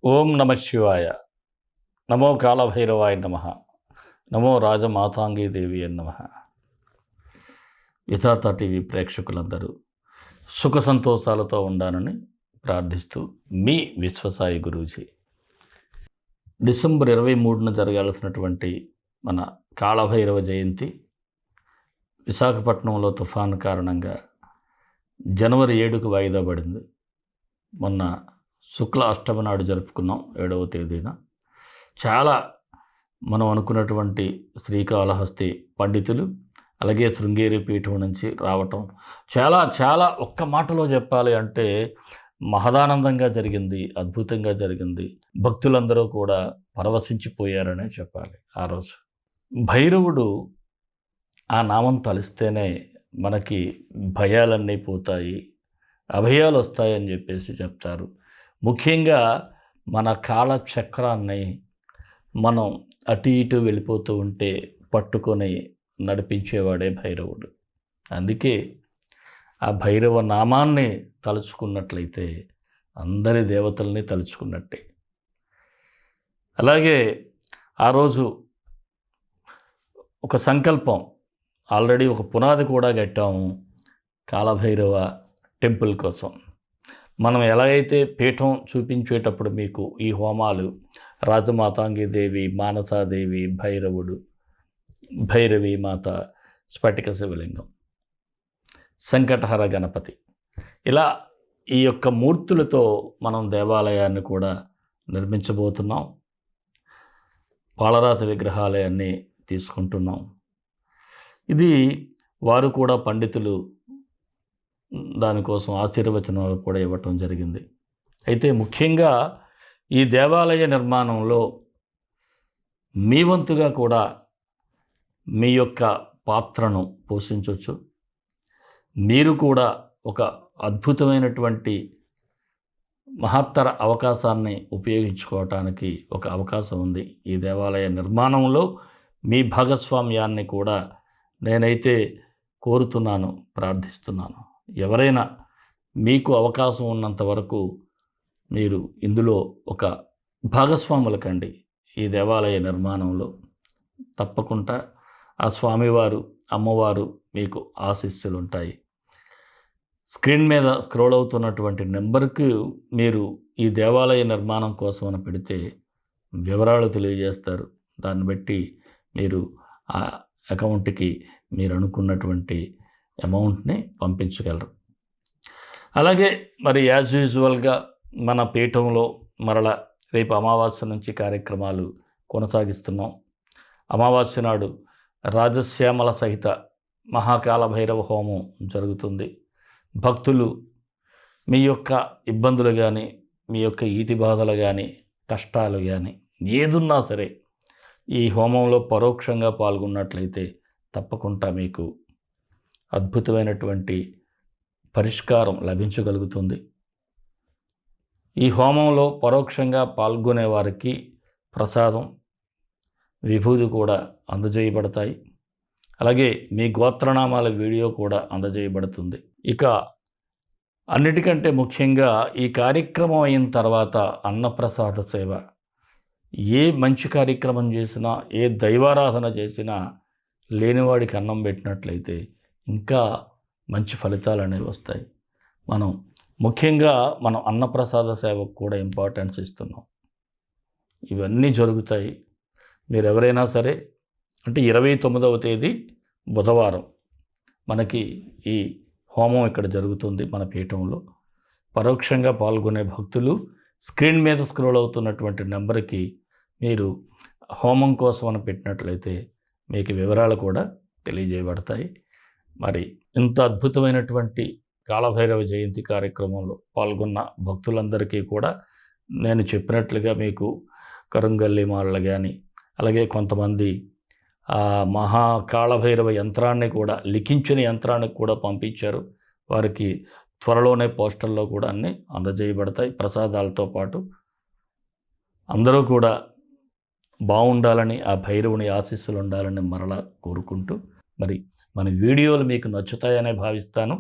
ఓం నమ శివాయ. నమో కాళభైరవాయ నమ. నమో రాజమాతాంగీ దేవి అని నమ. యథార్థ టీవీ ప్రేక్షకులందరూ సుఖ సంతోషాలతో ఉండాలని ప్రార్థిస్తూ మీ విశ్వసాయి గురూజీ. డిసెంబర్ 23న జరగాల్సినటువంటి మన కాళభైరవ జయంతి విశాఖపట్నంలో తుఫాను కారణంగా జనవరి 7కు వాయిదా పడింది. మొన్న శుక్ల అష్టమి నాడు జరుపుకున్నాం 7వ తేదీన. చాలా మనం అనుకున్నటువంటి శ్రీకాళహస్తి పండితులు అలాగే శృంగేరి పీఠం నుంచి రావటం చాలా ఒక్క మాటలో చెప్పాలి అంటే మహదానందంగా జరిగింది, అద్భుతంగా జరిగింది. భక్తులందరూ కూడా పరవశించిపోయారనే చెప్పాలి. ఆ రోజు భైరవుడు ఆ నామం తలిస్తేనే మనకి భయాలన్నీ పోతాయి, అభయాలు వస్తాయని చెప్పేసి చెప్తారు. ముఖ్యంగా మన కాలచక్రాన్ని మనం అటు ఇటు వెళ్ళిపోతూ ఉంటే పట్టుకొని నడిపించేవాడే భైరవుడు. అందుకే ఆ భైరవ నామాన్ని తలుచుకున్నట్లయితే అందరి దేవతల్ని తలుచుకున్నట్టే. అలాగే ఆ రోజు ఒక సంకల్పం, ఆల్రెడీ ఒక పునాది కూడా కట్టాము కాళభైరవ టెంపుల్ కోసం. మనం ఎలాగైతే పీఠం చూపించేటప్పుడు మీకు ఈ హోమాలు రాజమాతాంగి దేవి, మానసాదేవి, భైరవుడు, భైరవి మాత, స్ఫటిక శివలింగం, సంకటహర గణపతి, ఇలా ఈ యొక్క మూర్తులతో మనం దేవాలయాన్ని కూడా నిర్మించబోతున్నాం. పాలరాతి విగ్రహాలయాన్ని తీసుకుంటున్నాం. ఇది వారు కూడా పండితులు దానికోసం ఆశీర్వచనాలు కూడా ఇవ్వటం జరిగింది. అయితే ముఖ్యంగా ఈ దేవాలయ నిర్మాణంలో మీ వంతుగా కూడా మీ యొక్క పాత్రను పోషించవచ్చు. మీరు కూడా ఒక అద్భుతమైనటువంటి మహత్తర అవకాశాన్ని ఉపయోగించుకోవటానికి ఒక అవకాశం ఉంది. ఈ దేవాలయ నిర్మాణంలో మీ భాగస్వామ్యాన్ని కూడా నేనైతే కోరుతున్నాను, ప్రార్థిస్తున్నాను. ఎవరైనా మీకు అవకాశం ఉన్నంత వరకు మీరు ఇందులో ఒక భాగస్వాముల కండి. ఈ దేవాలయ నిర్మాణంలో తప్పకుండా ఆ స్వామివారు, అమ్మవారు మీకు ఆశీస్సులు ఉంటాయి. స్క్రీన్ మీద స్క్రోల్ అవుతున్నటువంటి నెంబర్కు మీరు ఈ దేవాలయ నిర్మాణం కోసం అని పెడితే వివరాలు తెలియజేస్తారు. దాన్ని బట్టి మీరు ఆ అకౌంట్కి మీరు అనుకున్నటువంటి అమౌంట్ని పంపించగలరు. అలాగే మరి యాజ్ యూజువల్గా మన పీఠంలో మరల రేపు అమావాస్య నుంచి కార్యక్రమాలు కొనసాగిస్తున్నాం. అమావాస్య నాడు రాజశ్యామల సహిత మహాకాల భైరవ హోమం జరుగుతుంది. భక్తులు మీ యొక్క ఇబ్బందులు కానీ, మీ యొక్క ఈతి బాధలు కానీ, కష్టాలు కానీ ఏదున్నా సరే ఈ హోమంలో పరోక్షంగా పాల్గొన్నట్లయితే తప్పకుండా మీకు అద్భుతమైనటువంటి పరిష్కారం లభించగలుగుతుంది. ఈ హోమంలో పరోక్షంగా పాల్గొనే వారికి ప్రసాదం, విభూది కూడా అందజేయబడతాయి. అలాగే మీ గోత్రనామాల వీడియో కూడా అందజేయబడుతుంది. ఇక అన్నిటికంటే ముఖ్యంగా ఈ కార్యక్రమం అయిన తర్వాత అన్నప్రసాద సేవ. ఏ మంచి కార్యక్రమం చేసినా, ఏ దైవారాధన చేసినా లేనివాడికి అన్నం పెట్టినట్లయితే ఇంకా మంచి ఫలితాలు అనేవి వస్తాయి. మనం ముఖ్యంగా మనం అన్నప్రసాద సేవకు కూడా ఇంపార్టెన్స్ ఇస్తున్నాం. ఇవన్నీ జరుగుతాయి. మీరు ఎవరైనా సరే అంటే 29వ తేదీ బుధవారం మనకి ఈ హోమం ఇక్కడ జరుగుతుంది మన పీఠంలో. పరోక్షంగా పాల్గొనే భక్తులు స్క్రీన్ మీద స్క్రోల్ అవుతున్నటువంటి నెంబర్కి మీరు హోమం కోసం అని పెట్టినట్లయితే మీకు వివరాలు కూడా తెలియజేయబడతాయి. మరి ఇంత అద్భుతమైనటువంటి కాళభైరవ జయంతి కార్యక్రమంలో పాల్గొన్న భక్తులందరికీ కూడా నేను చెప్పినట్లుగా మీకు కరుంగల్లి మాలలు కానీ, అలాగే కొంతమంది మహాకాళభైరవ యంత్రాన్ని కూడా, లిఖించిన యంత్రాన్ని కూడా పంపించారు. వారికి త్వరలోనే పోస్టల్లో కూడా అన్నీ అందజేయబడతాయి ప్రసాదాలతో పాటు. అందరూ కూడా బాగుండాలని, ఆ భైరవుని ఆశీస్సులు ఉండాలని మరలా కోరుకుంటూ, మరి మన వీడియోలు మీకు నచ్చుతాయనే భావిస్తాను.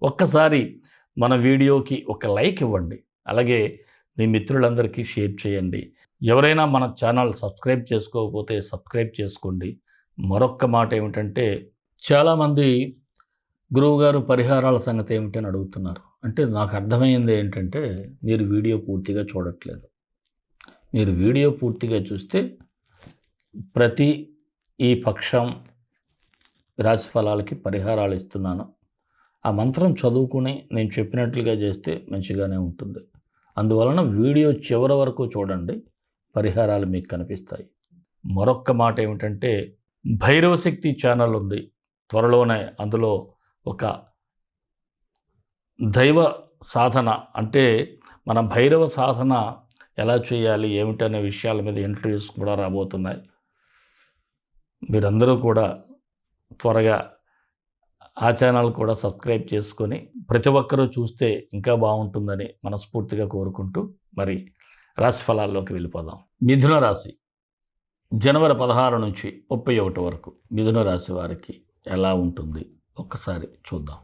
ఒక్కసారి మన వీడియోకి ఒక లైక్ ఇవ్వండి. అలాగే మీ మిత్రులందరికీ షేర్ చేయండి. ఎవరైనా మన ఛానల్ సబ్స్క్రైబ్ చేసుకోకపోతే సబ్స్క్రైబ్ చేసుకోండి. మరొక్క మాట ఏమిటంటే, చాలామంది గురువుగారు పరిహారాల సంగతి ఏమిటి అని అడుగుతున్నారు. అంటే నాకు అర్థమైంది ఏంటంటే, మీరు వీడియో పూర్తిగా చూడట్లేదు. మీరు వీడియో పూర్తిగా చూస్తే ప్రతి ఈ పక్షం రాశి ఫలాలకి పరిహారాలు ఇస్తున్నాను. ఆ మంత్రం చదువుకుని నేను చెప్పినట్లుగా చేస్తే మంచిగానే ఉంటుంది. అందువలన వీడియో చివరి వరకు చూడండి, పరిహారాలు మీకు కనిపిస్తాయి. మరొక్క మాట ఏమిటంటే, భైరవశక్తి ఛానల్ ఉంది. త్వరలోనే అందులో ఒక దైవ సాధన, అంటే మన భైరవ సాధన ఎలా చేయాలి ఏమిటనే విషయాల మీద ఇంటర్వ్యూస్ కూడా రాబోతున్నాయి. మీరందరూ కూడా త్వరగా ఆ ఛానల్ కూడా సబ్స్క్రైబ్ చేసుకొని ప్రతి ఒక్కరూ చూస్తే ఇంకా బాగుంటుందని మనస్ఫూర్తిగా కోరుకుంటూ మరి రాశి ఫలాల్లోకి వెళ్ళిపోదాం. మిథున రాశి జనవరి 16 నుంచి 31 వరకు మిథున రాశి వారికి ఎలా ఉంటుంది ఒక్కసారి చూద్దాం.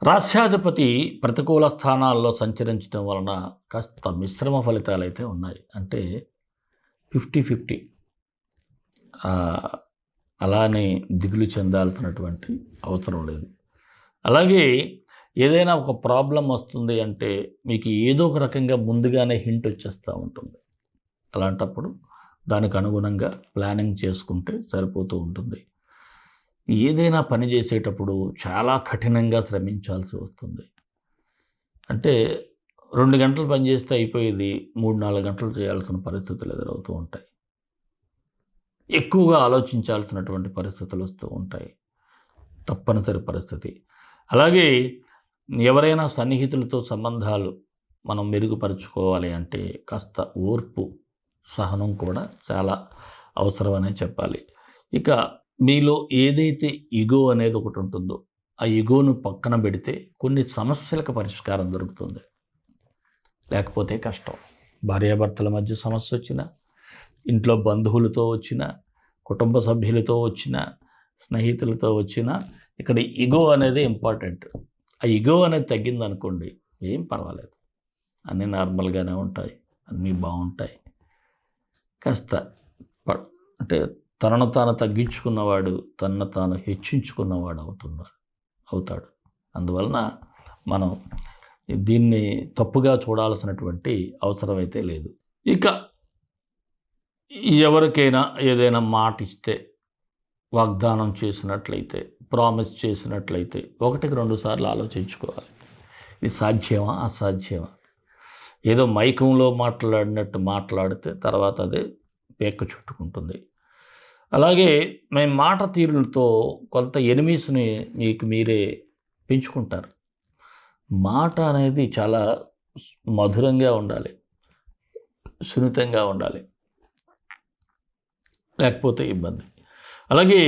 రాశ్యాధిపతి ప్రతికూల స్థానాల్లో సంచరించడం వలన కాస్త మిశ్రమ ఫలితాలు అయితే ఉన్నాయి. అంటే 50-50. అలానే దిగులు చెందాల్సినటువంటి అవసరం లేదు. అలాగే ఏదైనా ఒక ప్రాబ్లం వస్తుంది అంటే మీకు ఏదో ఒక రకంగా ముందుగానే హింట్ వచ్చేస్తూ ఉంటుంది. అలాంటప్పుడు దానికి అనుగుణంగా ప్లానింగ్ చేసుకుంటే సరిపోతూ ఉంటుంది. ఏదైనా పని చేసేటప్పుడు చాలా కఠినంగా శ్రమించాల్సి వస్తుంది. అంటే 2 గంటలు పని చేస్తే అయిపోయేది 3-4 గంటలు చేయాల్సిన పరిస్థితులు ఎదురవుతూ ఉంటాయి. ఎక్కువగా ఆలోచించాల్సినటువంటి పరిస్థితులు వస్తూ ఉంటాయి. తప్పనిసరి పరిస్థితి. అలాగే ఎవరైనా సన్నిహితులతో సంబంధాలు మనం మెరుగుపరుచుకోవాలి అంటే కాస్త ఓర్పు, సహనం కూడా చాలా అవసరమనే చెప్పాలి. ఇక మీలో ఏదైతే ఇగో అనేది ఒకటి ఉంటుందో ఆ ఇగోను పక్కన పెడితే కొన్ని సమస్యలకు పరిష్కారం దొరుకుతుంది. లేకపోతే కష్టం. భార్యాభర్తల మధ్య సమస్య వచ్చినా, ఇంట్లో బంధువులతో వచ్చిన, కుటుంబ సభ్యులతో వచ్చిన, స్నేహితులతో వచ్చిన, ఇక్కడ ఇగో అనేది ఇంపార్టెంట్. ఆ ఇగో అనేది తగ్గిందనుకోండి ఏం పర్వాలేదు, అన్నీ నార్మల్గానే ఉంటాయి, అన్నీ బాగుంటాయి. కాస్త అంటే తనను తాను తగ్గించుకున్నవాడు తనను తాను హెచ్చించుకున్నవాడు అవుతాడు. అందువలన మనం దీన్ని తప్పుగా చూడాల్సినటువంటి అవసరం అయితే లేదు. ఇక ఎవరికైనా ఏదైనా మాట ఇస్తే, వాగ్దానం చేసినట్లయితే, ప్రామిస్ చేసినట్లయితే 1-2 సార్లు ఆలోచించుకోవాలి. ఇది సాధ్యమా అసాధ్యమా? ఏదో మైకంలో మాట్లాడినట్టు మాట్లాడితే తర్వాత అదే పేక చుట్టుకుంటుంది. అలాగే మేము మాట తీరులతో కొంత ఎనిమీస్ని మీకు మీరే పెంచుకుంటారు. మాట అనేది చాలా మధురంగా ఉండాలి, సున్నితంగా ఉండాలి, లేకపోతే ఇబ్బంది. అలాగే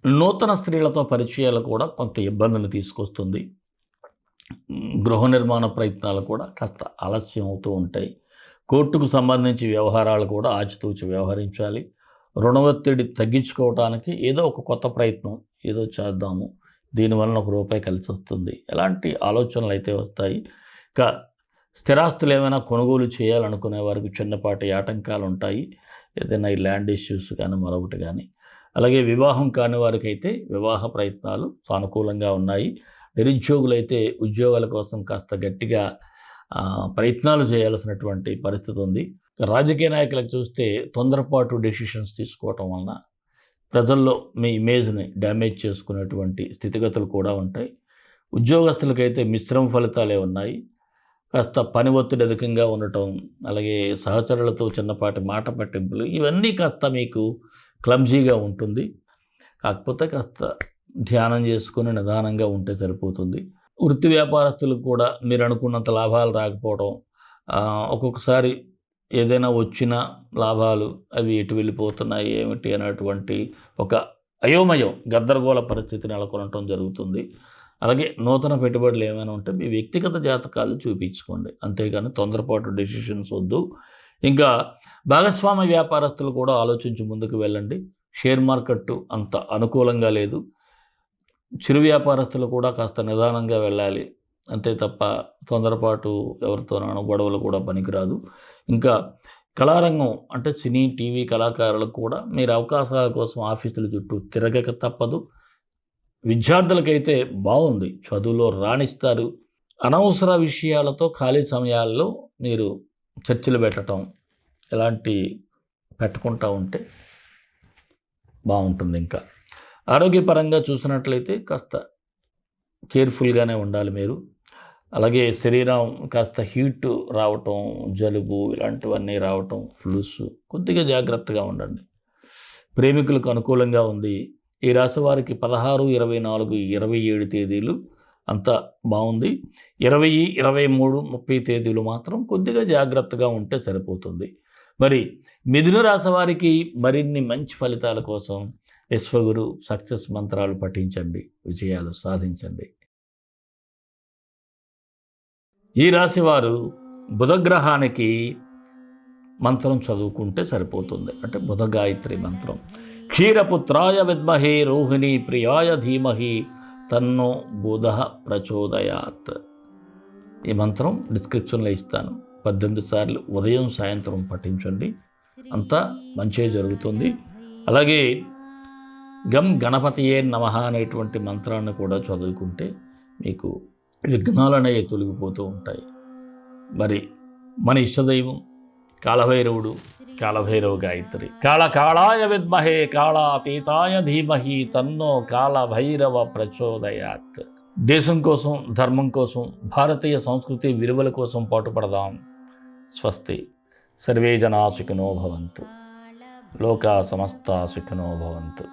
నూతన స్త్రీలతో పరిచయాలు కూడా కొంత ఇబ్బందిని తీసుకొస్తుంది. గృహ నిర్మాణ ప్రయత్నాలు కూడా కాస్త ఆలస్యం అవుతూ ఉంటాయి. కోర్టుకు సంబంధించి వ్యవహారాలు కూడా ఆచితూచి వ్యవహరించాలి. రుణ ఒత్తిడి తగ్గించుకోవడానికి ఏదో ఒక కొత్త ప్రయత్నం ఏదో చేద్దాము, దీనివల్ల ₹1 కలిసి వస్తుంది, ఎలాంటి ఆలోచనలు అయితే వస్తాయి. ఇక స్థిరాస్తులు ఏమైనా కొనుగోలు చేయాలనుకునే వారికి చిన్నపాటి ఆటంకాలు ఉంటాయి. ఏదైనా ఈ ల్యాండ్ ఇష్యూస్ కానీ మరొకటి కానీ. అలాగే వివాహం కాని వారికైతే వివాహ ప్రయత్నాలు సానుకూలంగా ఉన్నాయి. నిరుద్యోగులైతే ఉద్యోగాల కోసం కాస్త గట్టిగా ప్రయత్నాలు చేయాల్సినటువంటి పరిస్థితి ఉంది. రాజకీయ నాయకులకు చూస్తే తొందరపాటు డెసిషన్స్ తీసుకోవటం వలన ప్రజల్లో మీ ఇమేజ్ని డ్యామేజ్ చేసుకునేటువంటి స్థితిగతులు కూడా ఉంటాయి. ఉద్యోగస్తులకైతే మిశ్రమ ఫలితాలే ఉన్నాయి. కాస్త పని ఒత్తిడి అధికంగా ఉండటం, అలాగే సహచరులతో చిన్నపాటి మాట పట్టింపులు, ఇవన్నీ కాస్త మీకు క్లమ్జీగా ఉంటుంది. కాకపోతే కాస్త ధ్యానం చేసుకుని నిదానంగా ఉంటే సరిపోతుంది. వృత్తి వ్యాపారస్తులకు కూడా మీరు అనుకున్నంత లాభాలు రాకపోవడం, ఒక్కొక్కసారి ఏదైనా వచ్చిన లాభాలు అవి ఎటు వెళ్ళిపోతున్నాయి ఏమిటి అనేటువంటి ఒక అయోమయం, గందరగోళ పరిస్థితి నెలకొనటం జరుగుతుంది. అలాగే నూతన పెట్టుబడులు ఏమైనా ఉంటే మీ వ్యక్తిగత జాతకాలు చూపించుకోండి, అంతేగాని తొందరపాటు డెసిషన్స్ వద్దు. ఇంకా భాగస్వామ్య వ్యాపారస్తులు కూడా ఆలోచించి ముందుకు వెళ్ళండి. షేర్ మార్కెట్ అంత అనుకూలంగా లేదు. చిరు వ్యాపారస్తులు కూడా కాస్త నిదానంగా వెళ్ళాలి. అంతే తప్ప తొందరపాటు ఎవరితోనూ గొడవలు కూడా పనికిరాదు. ఇంకా కళారంగం అంటే సినీ, టీవీ కళాకారులకు కూడా మీరు అవకాశాల కోసం ఆఫీసుల చుట్టూ తిరగక తప్పదు. విద్యార్థులకైతే బాగుంది, చదువులో రాణిస్తారు. అనవసర విషయాలతో ఖాళీ సమయాల్లో మీరు చర్చలు పెట్టటం ఇలాంటి పెట్టుకుంటూ ఉంటే బాగుంటుంది. ఇంకా ఆరోగ్యపరంగా చూసినట్లయితే కాస్త కేర్ఫుల్గానే ఉండాలి మీరు. అలాగే శరీరం కాస్త హీట్ రావటం, జలుబు ఇలాంటివన్నీ రావటం, ఫ్లూస్, కొద్దిగా జాగ్రత్తగా ఉండండి. ప్రేమికులకు అనుకూలంగా ఉంది. ఈ రాశి వారికి 16, 24, 27 తేదీలు అంతా బాగుంది. 20, 23, 30 తేదీలు మాత్రం కొద్దిగా జాగ్రత్తగా ఉంటే సరిపోతుంది. మరి మిథున రాశి వారికి మరిన్ని మంచి ఫలితాల కోసం విశ్వగురు సక్సెస్ మంత్రాలు పఠించండి, విజయాలు సాధించండి. ఈ రాశి వారు బుధగ్రహానికి మంత్రం చదువుకుంటే సరిపోతుంది. అంటే బుధ గాయత్రి మంత్రం. క్షీరపుత్రాయ విద్మహే రోహిణీ ప్రియాయ ధీమహి తన్నో బుధ ప్రచోదయాత్. ఈ మంత్రం డిస్క్రిప్షన్లో ఇస్తాను. 18 సార్లు ఉదయం సాయంత్రం పఠించండి, అంతా మంచిగా జరుగుతుంది. అలాగే గం గణపతియే నమః అనేటువంటి మంత్రాన్ని కూడా చదువుకుంటే మీకు విఘ్నాలనేవి తొలగిపోతూ ఉంటాయి. మరి మన ఇష్టదైవం కాలభైరవుడు, కాలభైరవ గాయత్రి. కాళకాళాయ విద్మహే కాళాతీతాయ ధీమహి తన్నో కాలభైరవ ప్రచోదయాత్. దేశం కోసం, ధర్మం కోసం, భారతీయ సంస్కృతి విలువల కోసం పాటుపడదాం. స్వస్తి. సర్వే జనా సుఖినో భవంతు. లోకా సమస్తా సుఖినో భవంతు.